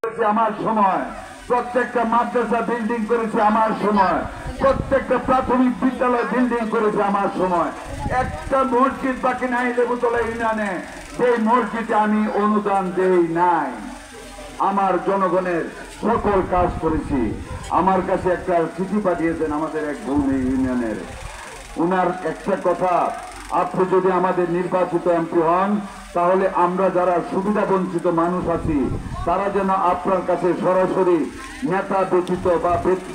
আমার সময়, প্রত্যেকটা মাদ্রাসা বিল্ডিং করেছে আমার সময়, প্রত্যেকটা প্রাথমিক বিদ্যালয় বিল্ডিং করেছে আমার সময়। একটা মসজিদ বাকি নাই লেবুতলা ইউনিয়নে, সেই মসজিদে আমি অনুদান দেই নাই। আমার জনগণের সকল কাজ করেছি। আমার কাছে একটা চিঠি পাঠিয়েছেন আমাদের এক ভূমি ইউনিয়নের, উনার একটা কথা, আপনি যদি আমাদের নির্বাচিত এমপি হন তাহলে আমরা যারা সুবিধা বঞ্চিত মানুষ আছি তারা যেন আপনার কাছে সরাসরি নেতা ব্যতীত বা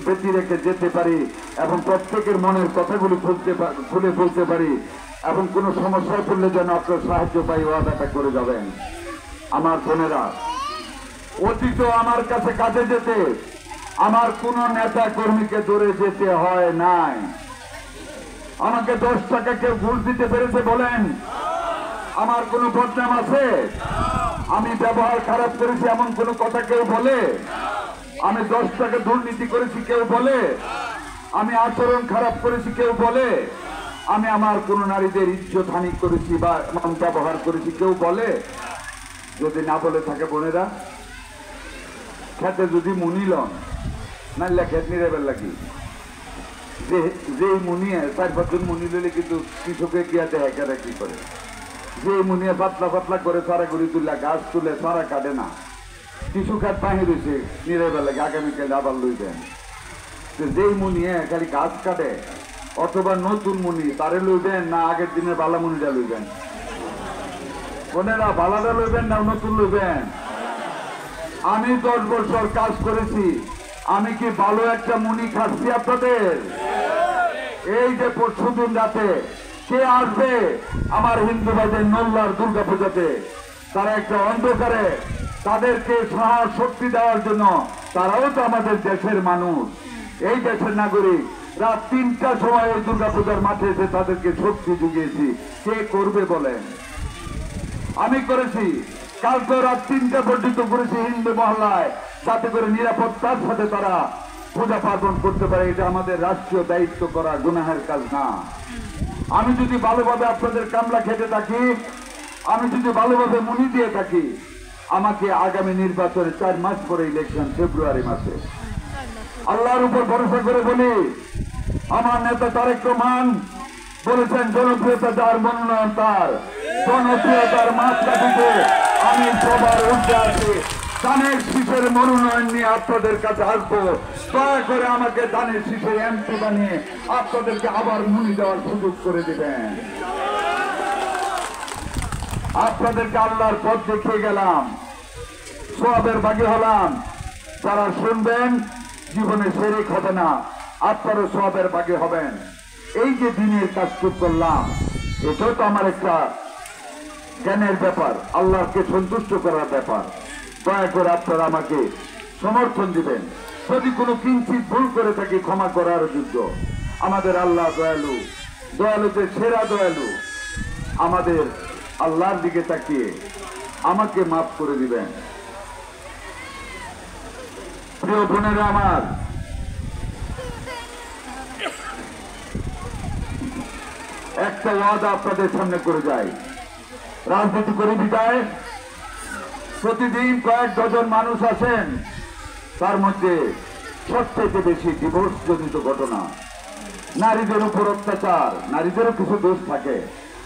ব্যক্তি রেখে যেতে পারি এবং প্রত্যেকের মনের কথাগুলি খুলে বলতে পারি এবং কোনো সমস্যায় পড়লে যেন আপনার সাহায্য পাই, ওয়াদাটা করে যাবেন। আমার বোনেরা, অতীত আমার কাছে কাজে যেতে আমার কোন নেতা কর্মীকে ধরে যেতে হয় নাই। আমাকে 10 টাকা কেউ ঘুষ দিতে পেরেছে বলেন? আমার কোনো বদনাম আছে? আমি ব্যবহার খারাপ করেছি এমন কোনো কথা কেউ বলে? আমি 10 টাকা দুর্নীতি করেছি কেউ বলে? আমি আচরণ খারাপ করেছি কেউ বলে? আমি আমার কোন নারীদের ইজ্জত হানি করেছি বা এমন ব্যবহার করেছি কেউ বলে? যদি না বলে থাকে বোনেরা, খেতে যদি মুনি লন নাইলে খেত নিরেবেল লাগি, যে মুনিয়ে 4-5 জন মুনি লইলে কিন্তু কৃষকে গিয়া দেখা কি করে, যে মুনিয়ে পাতলা পাতলা করে সারা ঘুরি তুললা গাছ তুলে সারা কাটে না, কিছু খাত বাহির হয়েছে নিরেবেল লাগে, আগামীকাল আবার লইবেন। যেই মুনিয়ে খালি গাছ কাটে অথবা নতুন মুনি তারে লইবেন না আগের দিনের বালা মুনিটা লইবেন? বোনেরা, বালাটা লইবেন না নতুন লইবেন? আমি 10 বছর কাজ করেছি, আমি কি ভালো একটা মুনি খাচ্ছি আপনাদের? এই যে পরশুদিন রাতে কে আসবে আমার হিন্দু ভাইদের নল্লার দুর্গা পূজাতে, তারা একটা অন্ধকারে তাদেরকে সাহস শক্তি দেওয়ার জন্য, তারাও তো আমাদের দেশের মানুষ, এই দেশের নাগরিক, রাত 3টার সময় এই দুর্গা পূজার মাঠে এসে তাদেরকে শক্তি জুগিয়েছি। কে করবে বলেন? আমি করেছি। কালকে রাত 3টা পর্যন্ত করেছি হিন্দু মহল্লায়, যাতে করে নিরাপত্তার সাথে তারা পূজা পার্বণ করতে পারে। এটা আমাদের রাষ্ট্রীয় দায়িত্ব করা গুনাহের কাজ না। আমি যদি ভালোভাবে আপনাদের কামলা খেতে থাকি, আমি যদি ভালোভাবে মুনি দিয়ে থাকি, আমাকে আগামী নির্বাচনে 4 মাস পরে ইলেকশন, ফেব্রুয়ারি মাসে, আল্লাহর উপর ভরসা করে বলি, আমার নেতা তারেক রহমান বলেছেন জনপ্রিয়তা যার মনোনয়ন তার, জনপ্রিয়তার মাপকাঠিতে আমি সবার ঊর্ধ্বে আছি। ধানের শীষের মনোনয়ন নিয়ে আপনাদের কাছে আসবো, দয়া করে আমাকে ধানের শীষের এমপি বানিয়ে আপনাদেরকে আবার মুনি দেওয়ার সুযোগ করে দিবেন। আপনাদেরকে আল্লাহর পথ দেখিয়ে গেলাম, সওয়াবের ভাগী হলাম। যারা শুনবেন জীবনে শিরক হবে না, আপনারও সওয়াবের ভাগী হবেন। এই যে দিনের কাজটুক করলাম, এটাও তো আমার একটা জ্ঞানের ব্যাপার, আল্লাহকে সন্তুষ্ট করার ব্যাপার। দয়া করে আপনারা আমাকে সমর্থন দিবেন। যদি কোনো কিঞ্চিত ভুল করে থাকি ক্ষমা করার যোগ্য। আমাদের আল্লাহ দয়ালু, দয়ালুতে সেরা দয়ালু। আমাদের আল্লাহর দিকে তাকিয়ে আমাকে মাফ করে দিবেন। প্রিয় বোনেরা আমার, একটা ওয়াদা আপনাদের সামনে করে যাই। রাজনীতি করে বিদায়, প্রতিদিন কয়েক ডজন মানুষ আসেন, তার মধ্যে সবচেয়ে বেশি ডিভোর্স জনিত ঘটনা, নারীদের উপর অত্যাচার, নারীদেরও কিছু দোষ থাকে,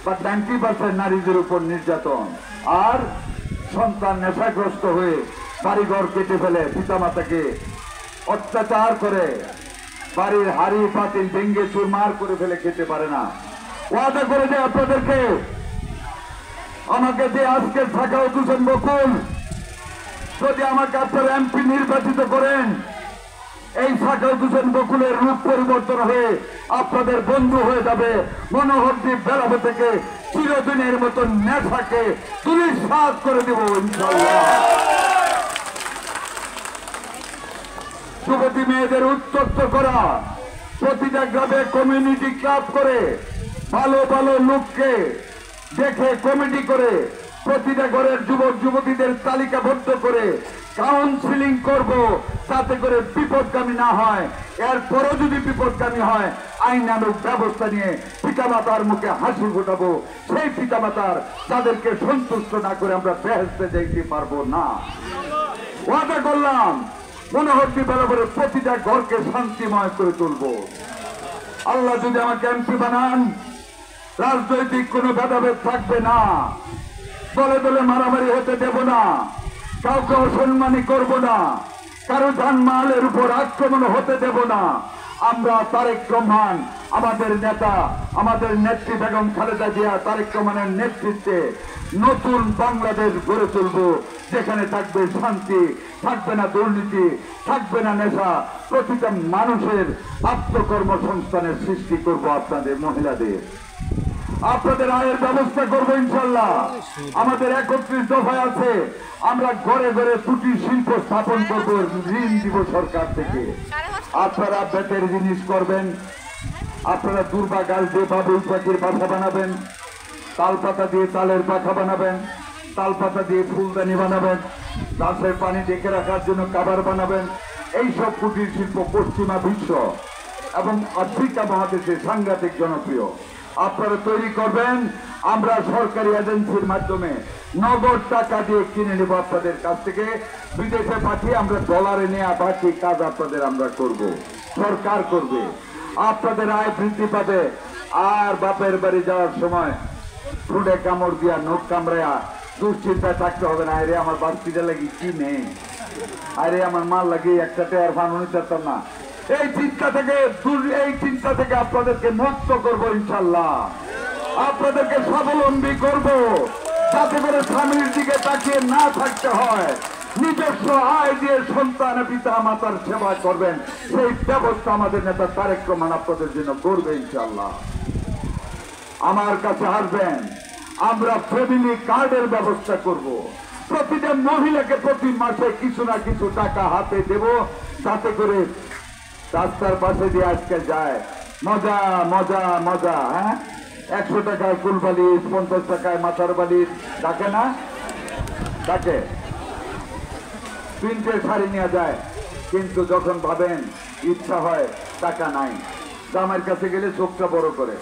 বাট 90% নারীদের উপর নির্যাতন, আর সন্তান নেশাগ্রস্ত হয়ে বাড়িঘর কেটে ফেলে, পিতামাতাকে অত্যাচার করে, বাড়ির হাড়ি পাতিল ভেঙ্গে চুরমার করে ফেলে, খেতে পারে না। ওয়াদা করে যে আপনাদেরকে, আমাকে যে আজকের সাখাওয়াত হোসেন বকুল, যদি আমাকে আপনারা এমপি নির্বাচিত করেন, এই সাখাওয়াত হোসেন বকুলের রূপ পরিবর্তন হয়ে আপনাদের বন্ধু হয়ে যাবে। মনোহরদ্বীপ বেড়াবে থেকে চিরদিনের মতন নেশাকে পুলিশ সাজ করে দেব ইনশাআল্লাহ। যুবতী মেয়েদের উত্তপ্ত করা, প্রতিটা গ্রামে কমিউনিটি ক্লাব করে ভালো ভালো লোককে দেখে কমিটি করে প্রতিটা ঘরের যুবক যুবতীদের তালিকাবদ্ধ করে কাউন্সিলিং করব, যাতে করে বিপদগামী না হয়। এরপরও যদি বিপদগামী হয়, আইনানুগ ব্যবস্থা নিয়ে পিতামাতার মুখে হাসি ফোটাবো। সেই পিতামাতার যাদেরকে সন্তুষ্ট না করে আমরা বেহেশতে যেতে পারবো না। ওয়াদা করলাম মনোহরটি বরাবরের প্রতিটা ঘরকে শান্তিময় করে তুলবো। আল্লাহ যদি আমাকে এমপি বানান, রাজনৈতিক কোনো ভেদাভেদ থাকবে না, দলে দলে মারামারি হতে দেব না, কাউকে অসম্মানী করব না, কারো জানমালের উপর আক্রমণ হতে দেব না। আমরা তারেক রহমান, আমাদের নেতা, আমাদের নেত্রী বেগম খালেদা জিয়া, তারেক রহমানের নেতৃত্বে নতুন বাংলাদেশ গড়ে তুলব, যেখানে থাকবে শান্তি, থাকবে না দুর্নীতি, থাকবে না নেশা, প্রতিটা মানুষের আত্মকর্মসংস্থানের সৃষ্টি করব। আপনাদের মহিলাদের, আপনাদের আয়ের ব্যবস্থা করবো ইনশাল্লাহ। আমাদের 31 দফায় আছে, আমরা ঘরে ঘরে কুটির শিল্প স্থাপন করব, ঋণ দিব সরকার থেকে। আপনারা বেতের জিনিস করবেন, আপনারা দুর্বা গাছ দিয়ে বাবুই পাখির বাসা বানাবেন, তাল পাতা দিয়ে তালের পাখা বানাবেন, তাল পাতা দিয়ে ফুলদানি বানাবেন, গাছের পানি ডেকে রাখার জন্য কাবার বানাবেন। এইসব কুটির শিল্প পশ্চিমা বিশ্ব এবং আফ্রিকা মহাদেশে সাংঘাতিক জনপ্রিয়। আপনারা তৈরি করবেন, আমরা সরকারি এজেন্সির মাধ্যমে নগদ টাকা দিয়ে কিনে নেব আপনাদের কাছ থেকে, বিদেশে পাঠিয়ে আমরা ডলারে নেওয়া বাকি কাজ আপনাদের আমরা করব, সরকার করবে। আপনাদের আয় বৃদ্ধি পাবে। আর বাপের বাড়ি যাওয়ার সময় ঠোঁটে কামড় দিয়া নখ কামড়ায়া দুশ্চিন্তায় থাকতে হবে না, আরে আমার বাচ্চিটা লাগি কি নেই, আরে আমার মাল লাগিয়ে একটা টেয়ার ফানুনি চাইতাম না। এই চিন্তা থেকে আপনাদেরকে মুক্ত করবো ইনশাল্লাহ। আপনাদেরকে স্বাবলম্বী করব, যাতে করে স্বামীর দিকে তাকিয়ে না থাকতে হয়, নিজস্ব আয় দিয়ে সন্তান পিতা মাতার সেবা করবেন, সেই ব্যবস্থা আমাদের নেতা তারেক রহমান আপনাদের জন্য করবে ইনশাল্লাহ। আমার কাছে আসবেন, আমরা ফ্যামিলি কার্ডের ব্যবস্থা করব। প্রতিটা মহিলাকে প্রতি মাসে কিছু না কিছু টাকা হাতে দেব, যাতে করে রাস্তার পাশে দিয়ে আজকে যায় মজা মজা মজা। হ্যাঁ, 100 টাকায় কুল বালিশ, 50 টাকায় মাথার বালিশ, ডাকে না ডাকে, 3টে শাড়ি নেওয়া যায়। কিন্তু যখন ভাবেন ইচ্ছা হয়, টাকা নাই, জামাইয়ের কাছে গেলে চোখটা বড় করে,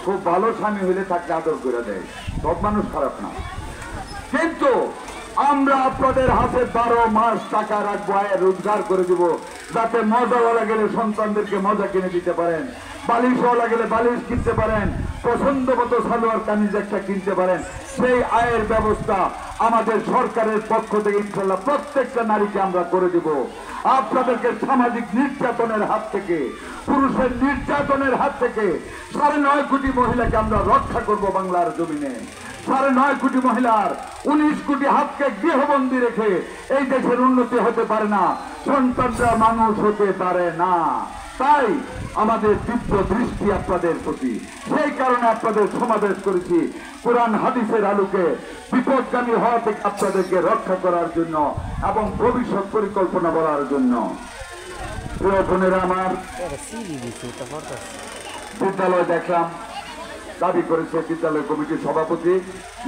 খুব ভালো স্বামী হইলে তাকে আদর করে দেয়, সব মানুষ খারাপ না। কিন্তু আমরা আপনাদের হাতে 12 মাস টাকা রাখবো, আয় রোজগার করে দিব, যাতে মজাওয়ালা গেলে সন্তানদেরকে মজা কিনে দিতে পারেন, বালিশওয়ালা গেলে বালিশ কিনতে পারেন, পছন্দ মতো সালোয়ার কামিজ একটা কিনতে পারেন। সেই আয়ের ব্যবস্থা আমাদের সরকারের পক্ষ থেকে ইনশাল্লাহ প্রত্যেকটা নারীকে আমরা করে দিব। আপনাদেরকে সামাজিক নির্যাতনের হাত থেকে, পুরুষের নির্যাতনের হাত থেকে 9.5 কোটি মহিলাকে আমরা রক্ষা করব বাংলার জমিনে। 9.5 কোটি মহিলার 19 কোটি হাতকে গৃহবন্দী রেখে এই দেশের উন্নতি হতে পারে না, সন্তানরা মানুষ হতে পারে না। তাই আমাদের তীব্র দৃষ্টি আপনাদের প্রতি, সেই কারণে আপনাদের সমাবেশ করেছি, কোরআন হাদিসের আলোকে বিপদগামী হওয়া থেকে আপনাদেরকে রক্ষা করার জন্য এবং ভবিষ্যৎ পরিকল্পনা বলার জন্য। প্রিয় বোনেরা আমার, বিদ্যালয় দেখলাম, দাবি করেছে বিদ্যালয় কমিটির সভাপতি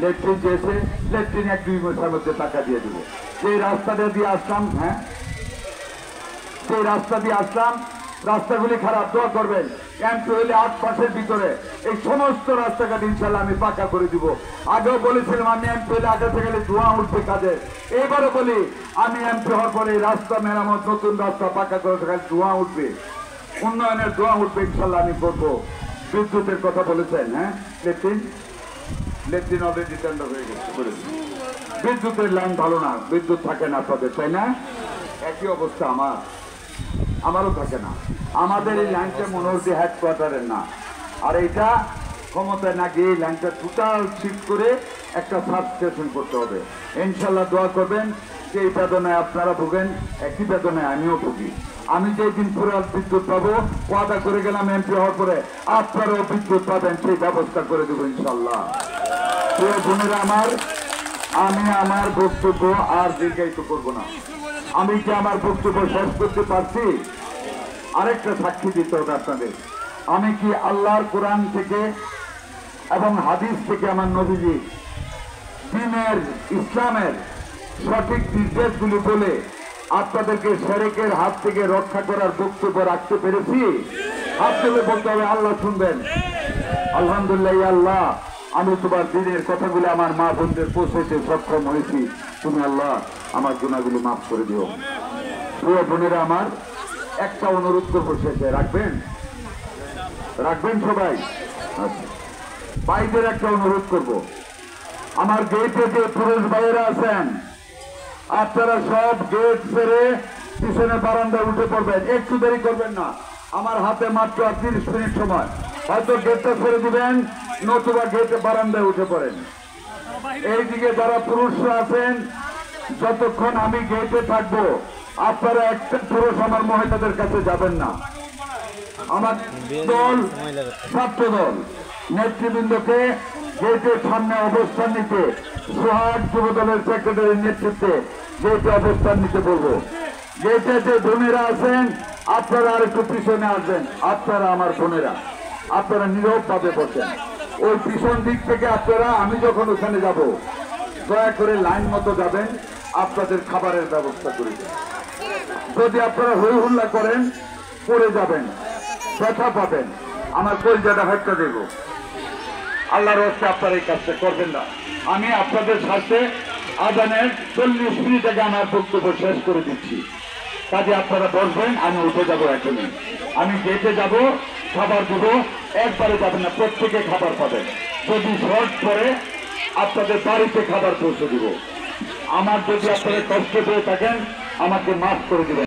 লেট্রিন চেয়েছে, লেট্রিন 1-2 মাসের মধ্যে টাকা দিয়ে দিব। সেই রাস্তাটা দিয়ে আসলাম, হ্যাঁ সেই রাস্তা দিয়ে আসলাম, রাস্তাগুলি খারাপ, দোয়া করবেন। এমপি হইলে 8 মাসের ভিতরে এই সমস্ত রাস্তাঘাট ইনশাল্লাহ আমি পাকা করে দিব। আগেও বলেছিলাম আমি এমপি হইলে আগাতে গেলে ধোঁয়া উঠবে কাজে, এবারও বলি আমি এমপি হওয়ার পরে রাস্তা মেরামত, নতুন রাস্তা পাকা করে গেলে ধোঁয়া উঠবে, উন্নয়নের ধোঁয়া উঠবে ইনশাল্লাহ আমি করবো। বিদ্যুতের কথা বলেছেন, হ্যাঁ লেট্রিন অলরেডি টেন্ডার হয়ে গেছে, বিদ্যুতের লাইন ভালো না, বিদ্যুৎ থাকে না আপনাদের, তাই না? একই অবস্থা আমারও থাকে না। আমাদের এই লাইনটা মনোহরদী হেডকোয়ার্টারের না, আর এইটা ক্ষমতায় না গিয়ে লাইনটা টোটাল ঠিক করে একটা সাবস্টেশন করতে হবে। ইনশাল্লাহ দোয়া করবেন, সেই বেদনায় আপনারা ভোগেন, একই বেদনায় আমিও ভুগি। আমি যেদিন পুরো বিদ্যুৎ পাবো, ওয়াদা করে গেলাম এমপি হওয়ার পরে আপনারাও বিদ্যুৎ পাবেন, সেই ব্যবস্থা করে দেবো ইনশাল্লাহ। প্রিয় বোনেরা আমার, আমি আমার বক্তব্য আর দীর্ঘায়িত করবো না। আমি কি আমার বক্তব্য শেষ করতে পারছি? আরেকটা সাক্ষী দিতে হবে আপনাদের। আমি কি আল্লাহর কোরআন থেকে এবং হাদিস থেকে আমার নবীজি দ্বীনের ইসলামের সঠিক নির্দেশগুলি বলে আপনাদেরকে শিরকের হাত থেকে রক্ষা করার বক্তব্য রাখতে পেরেছি? হাত তুলে বলতে হবে, আল্লাহ শুনবেন। আলহামদুলিল্লাহ, আল্লাহ আমি তোমার দ্বীনের কথাগুলো আমার মা বোনদের পৌঁছাইতে সক্ষম হয়েছি, তুমি আল্লাহ আমার গুনাহগুলো মাফ করে দিও। প্রিয় বোনেরা আমার, একটা অনুরোধ করবো শেষে, রাখবেন সবাই? আচ্ছা, ভাইদের একটা অনুরোধ করব, আমার গেটে যে পুরুষ ভাইয়েরা আছেন আপনারা সব গেট ছেড়ে পিছনে বারান্দায় উঠে পড়বেন, একটু দেরি করবেন না। আমার হাতে মাত্র 30 মিনিট সময়, হয়তো গেটটা ছেড়ে দিবেন নতুবা গেটে বারান্দায় উঠে পড়েন। এইদিকে যারা পুরুষরা আছেন যতক্ষণ আমি গেটে থাকবো আপনারা একটা পুরুষ আমার মহিলাদের কাছে যাবেন না। আমার দল, ছাত্র দল নেতৃবৃন্দকে গেটের সামনে অবস্থান নিতে, সোহাগ যুব দলের সেক্রেটারির নেতৃত্বে গেটে অবস্থান নিতে বলবো। গেটে যে বোনেরা আছেন আপনারা আর একটু পিছনে আসবেন। আপনারা আমার বোনেরা, আপনারা নীরব ভাবে বসেন। ওই পিছন দিক থেকে আপনারা, আমি যখন ওখানে যাব দয়া করে লাইন মতো যাবেন, আপনাদের খাবারের ব্যবস্থা করে দেন। যদি আপনারা হই হুল্লা করেন পড়ে যাবেন, ব্যথা পাবেন, আমার কলজাটা হত্যা দেব। আল্লাহর রাস্তায় আপনারা এই কাজটা করবেন না। আমি আপনাদের সাথে আজানের 40 মিনিট আগে আমার বক্তব্য শেষ করে দিচ্ছি, কাজে আপনারা বসবেন, আমি উঠে যাব। এখনই আমি গেটে যাব, খাবার দেবো, একবারে যাবেন না, প্রত্যেকে খাবার পাবেন। যদি শর্ট পরে আপনাদের বাড়িতে খাবার পৌঁছে দিব। আমার যদি আপনারা কষ্ট পেয়ে থাকেন আমাকে মাফ করে দিবেন।